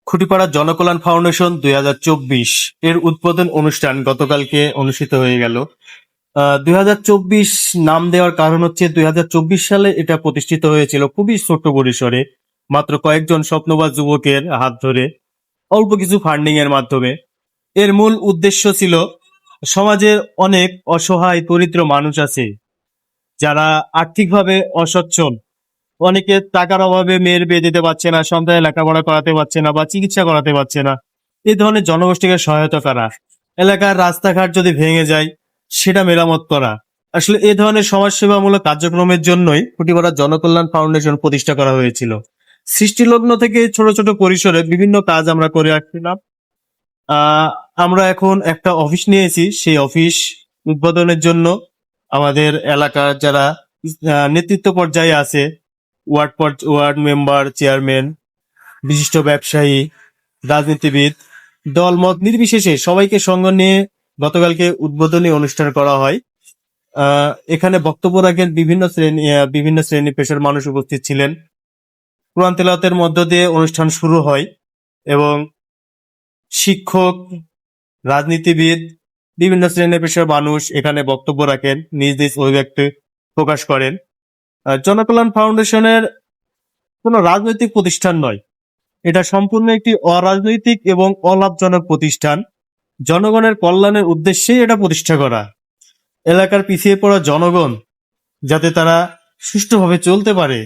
খুঁটিপাড়া Janakalyan foundation 2024 এর উদ্বোধন অনুষ্ঠান গতকালকে অনুষ্ঠিত হয়ে গেল। 2024 নাম দেওয়ার কারণ হচ্ছে 2024 সালে এটা প্রতিষ্ঠিত হয়েছিল খুবই ছোট্ট পরিসরে, মাত্র কয়েকজন স্বপ্নবাজ যুবকের হাত ধরে অল্প কিছু ফান্ডিং এর মাধ্যমে। এর মূল উদ্দেশ্য ছিল সমাজের অনেক অসহায় দরিদ্র মানুষ আছে যারা আর্থিকভাবে অসচ্ছল। অনেকে টাকার অভাবে মেয়ের বিয়ে দিতে পারছে না, সন্তানের লেখাপড়া করাতে পারছে না বা চিকিৎসা করাতে পারছে না। এই ধরনের জনগোষ্ঠীকে সহায়তা করা, এলাকার রাস্তাঘাট যদি ভেঙে যায় সেটা মেরামত করা, আসলে এই ধরনের সমাজসেবামূলক কার্যক্রমের জন্যই খুঁটিপাড়া জনকল্যাণ ফাউন্ডেশন প্রতিষ্ঠা করা হয়েছিল। সৃষ্টিলগ্ন থেকে ছোট ছোট পরিসরে বিভিন্ন কাজ আমরা করে আসছিলাম। আহ আমরা এখন একটা অফিস নিয়েছি, সেই অফিস উদ্বোধনের জন্য আমাদের এলাকার যারা নেতৃত্ব পর্যায়ে আছে, ওয়ার্ড মেম্বার, চেয়ারম্যান, বিশিষ্ট ব্যবসায়ী, রাজনীতিবিদ, দলমত নির্বিশেষে সবাইকে সঙ্গে নিয়ে গতকালকে উদ্বোধনী অনুষ্ঠান করা হয়। এখানে বক্তব্য রাখেন বিভিন্ন শ্রেণী পেশার মানুষ উপস্থিত ছিলেন। কোরআন তেলাওয়াতের মধ্য দিয়ে অনুষ্ঠান শুরু হয় এবং শিক্ষক, রাজনীতিবিদ, বিভিন্ন শ্রেণী পেশার মানুষ এখানে বক্তব্য রাখেন, নিজ নিজ অভিব্যক্তি প্রকাশ করেন। জনকল্যাণ ফাউন্ডেশনের কোনো রাজনৈতিক প্রতিষ্ঠান নয়, এটা সম্পূর্ণ একটি অরাজনৈতিক এবং অলাভজনক প্রতিষ্ঠান। জনগণের কল্যাণের উদ্দেশ্যেই এটা প্রতিষ্ঠা করা। এলাকার পিছিয়ে পড়া জনগণ যাতে তারা সুষ্ঠুভাবে চলতে পারে,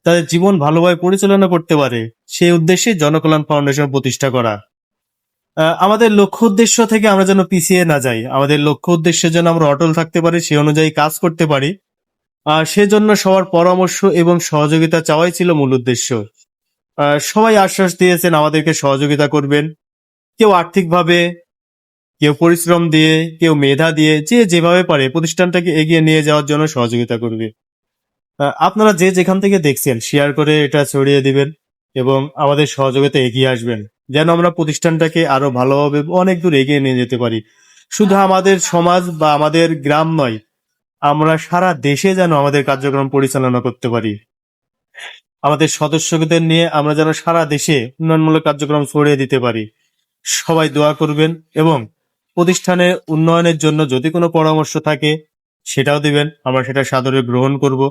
তাদের জীবন ভালোভাবে পরিচালনা করতে পারে, সেই উদ্দেশ্যে জনকল্যাণ ফাউন্ডেশন প্রতিষ্ঠা করা। আমাদের লক্ষ্য উদ্দেশ্য থেকে আমরা যেন পিছিয়ে না যাই, আমাদের লক্ষ্য উদ্দেশ্যে যেন আমরা অটল থাকতে পারি, সে অনুযায়ী কাজ করতে পারি। সেজন্য সবার পরামর্শ এবং সহযোগিতা চাওয়াই ছিল মূল উদ্দেশ্য। সবাই আশ্বাস দিয়েছেন আমাদেরকে সহযোগিতা করবেন, কেউ আর্থিকভাবে, কেউ পরিশ্রম দিয়ে, কেউ মেধা দিয়ে, যে যেভাবে পারে প্রতিষ্ঠানটাকে এগিয়ে নিয়ে যাওয়ার জন্য সহযোগিতা করবে। আপনারা যে যেখান থেকে দেখছেন শেয়ার করে এটা ছড়িয়ে দিবেন এবং আমাদের সহযোগিতা এগিয়ে আসবেন, যেন আমরা প্রতিষ্ঠানটাকে আরো ভালোভাবে অনেক দূর এগিয়ে নিয়ে যেতে পারি। শুধু আমাদের সমাজ বা আমাদের গ্রাম নয়, আমরা সারা দেশে যেন আমাদের কার্যক্রম পরিচালনা করতে পারি। আমাদের সদস্যদের নিয়ে আমরা যেন সারা দেশে উন্নয়নমূলক কার্যক্রম ছড়িয়ে দিতে পারি। সবাই দোয়া করবেন এবং প্রতিষ্ঠানের উন্নয়নের জন্য যদি কোনো পরামর্শ থাকে সেটাও দিবেন, আমরা সেটা সাদরে গ্রহণ করব।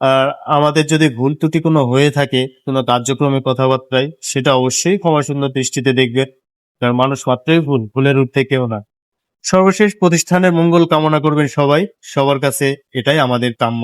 আর আমাদের যদি ভুল ত্রুটি কোনো হয়ে থাকে কোনো কার্যক্রমে, কথাবার্তায়, সেটা অবশ্যই ক্ষমাসুন্দর দৃষ্টিতে দেখবেন, কারণ মানুষ মাত্রই ভুল, ভুলের ঊর্ধ্বে কেউ না। সর্বশেষ প্রতিষ্ঠানের মঙ্গল কামনা করবেন সবাই, সবার কাছে এটাই আমাদের কাম্য।